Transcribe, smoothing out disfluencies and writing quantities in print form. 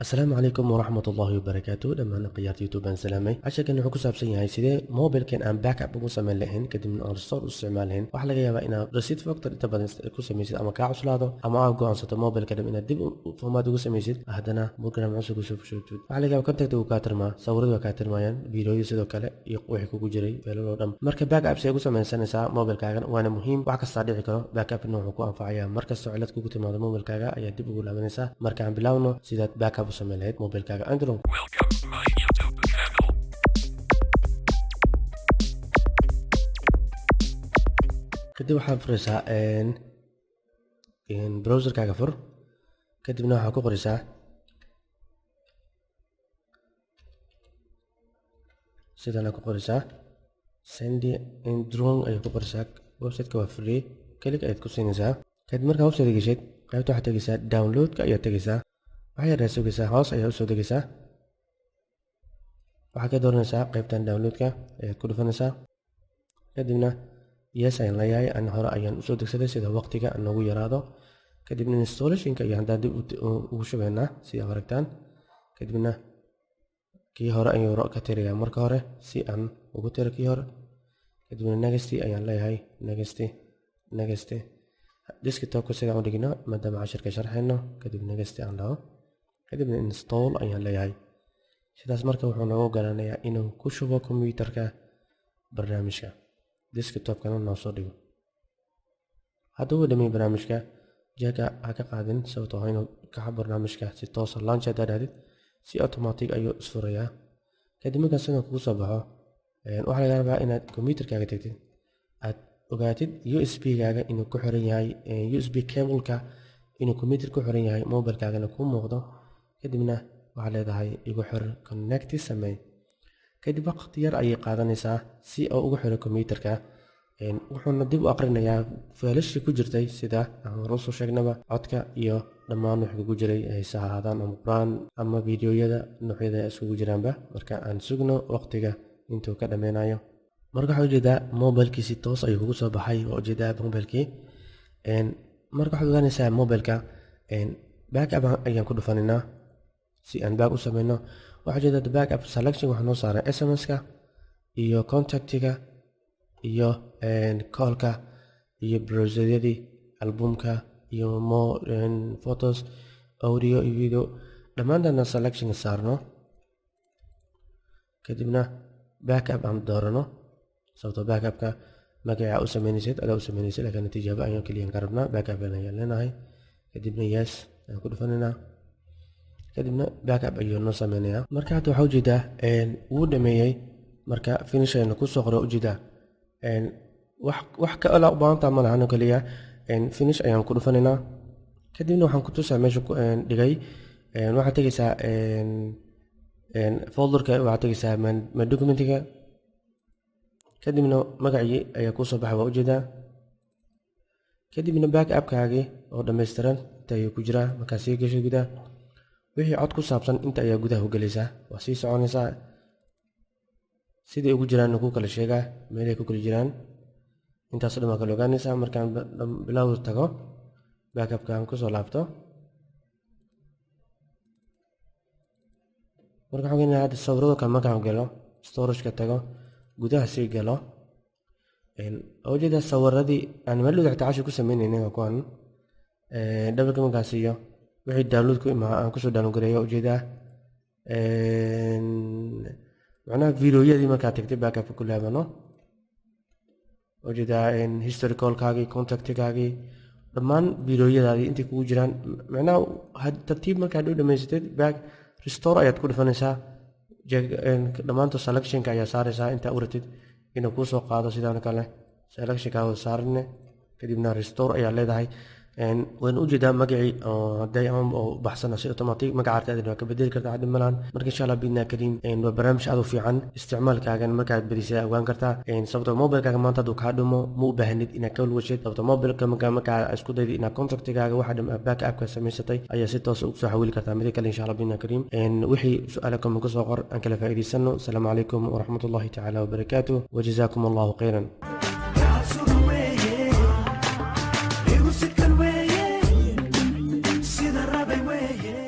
السلام عليكم ورحمة الله وبركاته. لما قيادة يوتيوب أن سلامي عشان كان حكو سابسن yahay sidee mobilkan aan backup ugu samayn lahayn kadibna aan restore u isticmaal lahayn. Waxa laga yaabaa inaad receipt factor inta badan ku samaysid ama kaa cuslaado ama aad go'aansato mobilka dham inaad dib formaat ugu samaysid haddana program cusub ku soo fushotid. Waxa laga yaabaa contact uu kaa tirmaa, sawiradu kaa tirmayaan, fiidiyoyada sidoo kale iyo wixii kugu jiray feelalo dhan. Marka backup si ay ugu samaysanaysaa mobilkaaga waana muhiim. Wax kasta dhici karo backup wuxuu ku anfacayaa markasta cilad kugu timaado mobilkaaga ayaa dib ugu laabanaysaa. Marka aan bilaawno sidaad backup u samayn lahayd mobilkaaga Android. Welcome to my YouTube channel. kadib waxaad furaysaa browserkaaga fur kadibna waxaad ku qoraysaa sidana ku qoraysaa send drone ayuu ku qoraysaa. website-ka waa free, kalik ayaad ku siinaysaa. kadib markaa website geshid qaybta waxaad tegaysaa download-ka ayaad tegaysaa. waxaa yar sugaysaa hoos ayaa u soo degaysaa. waxaa ka dooranaysaa qaybtan download-ka ayaad ku dhufanaysaa. kadibna yes ayaan leeyahay an hore ayaan usoo degsaday sida waqtiga noogu yaraado. kadibna installation-ka ayaan hadda dib ugu shubaynaa sida aragtaan. kadibna kii hore ayuu ka tirayaa marka hore si aan ugu tiro kii hore. kadibna next ayaan leeyahay next desktop-ka sidaan u dhigno maadaama cashirka sharxayno. kadib next aan dhaho kadibna install ayaan leeyahay. sidaas marka wuxuu noogu oggolaanayaa inuu ku shubo kombiyuutarka barnaamijka desktop-kana noo soo dhigo. hadduu uu dhammeeyo barnaamijka jeega ha ka qaadin sababtoo ah inuu kaxa barnaamijka si toos ah launch haddaad dhahdid si automatic ayuu isfurayaa. kadib markaas inuu kugu soo baxo waxaa laga rabaa inaad kombiyuutarkaaga tagtid aad ogaatid USB-gaaga inuu ku xiran yahay USB cable-ka inuu kombiyuutar ku xiran yahay mobilkaagana kuu muuqdo. kadibna waxaad leedahay igu xir connect samee. kadib waqti yar ayay qaadanaysaa si uu ugu xiro kombiyuutarka. wuxuuna dib u aqrinayaa feelashii ku jirtay sida aan hore usoo sheegnaba codka iyo dhammaan wixii kugu jiray heesa ha ahaadaan ama quraan ama fiidiyoyada noocyada isugu jiraanba. marka aan sugno waqtiga intuu ka dhameynayo. marka waxaa ujeedaa mobilkii si toos ayuu kugu soo baxay. waa ujeedaa mobilkii marka waxaad ogaanaysaa mobilka backup ayaan ku dhufanaynaa si aan back u samayno. waxaa ujeedaa backup selection waxaa noo saaray SMS-ka iyo contactiga iyo call-ka iyo browser-yadii albumka iyo photos audio iyo video dhammaantaana selection saarno. kadibna backup aan doorano sababtoo backup-ka magaca u samaynaysid adaa u samaynaysid laakiin tijaabo ayaan keliya ka rabnaa. backup ayaan leenahay. kadibna yes ayaan ku dhufanaynaa. kadibna backup ayuu noo sameynayaa. marka hadda waxaa ujeedaa wuu dhameeyey. marka finish ayaan ku soo qoro ujeedaa wax ka u baahantaa ma lahan kaliya finish ayaan ku dhufanaynaa. kadibna waxaan ku tusaa meesha ku dhigay waxaad tegaysaa folderka waxaad tegaysaa my documentiga. kadibna magacii ayaa kuu soo baxa waa ujeedaa. kadibna backup-kaagii oo dhammaystiran inta ayuu ku jiraa. markaa sii gashay gudaha wixii cod ku saabsan inta ayaa gudaha u gelaysaa. waa sii soconaysaa siday ugu jiraan ku kala sheegaa meelay ku kala jiraan intaas dhan waa kala ogaanaysaa. markaan bilow tago backup-kaan kusoo laabto marka waxaan ogeynayaa hadda sawirado kale markaan galo storage-ka tago gudaha sii galo ujeeda sawiradii aan meel dhagaxta cashi ku sameynaynay waa kuwan dhabalka markaas iyo wixii download ku imaa aan kusoo download gareeyo ujeedaa macnaha fiidiyoyadii markaad tagtay backup-ka ku laabano ujeedaa historicalkaagii contactkaagii dhammaan fiidiyoyadaadii intay kugu jiraan. macnaha tartiib markaad u dhamaysatid back restore ayaad ku dhufanaysaa. dhammaantood selectionka ayaa saaraysaa intaa u ratid inuu kuu soo qaado sidaan kale selectionka wada saarine kadibna restore ayaa leedahay. waan ujeedaa magacii haday oo baxsana si automatic magaca arkaadina waa ka bedeli kartaa hadda malan. marka insha allah bidna kariim waa barnaamij aad u fiican isticmaalkaagan markaad badisay ogaan kartaa sababtoo mobilkaaga maanta hadduu kaa dhumo ma u baahnid inaad ka walwashid sababtoo mobilka markaa isku daydi inaad contactigaaga waxa backup-ka samaysatay ayaa si toos ugu soo xawili kartaa mid kale insha allah bidna kariim. wixii su'aalo kama ku soo qor aan kala faa'iidaysano. asalaamu calaykum waraxmatullahi tacaala wabarakaatuh wajazaakum allahu khayran.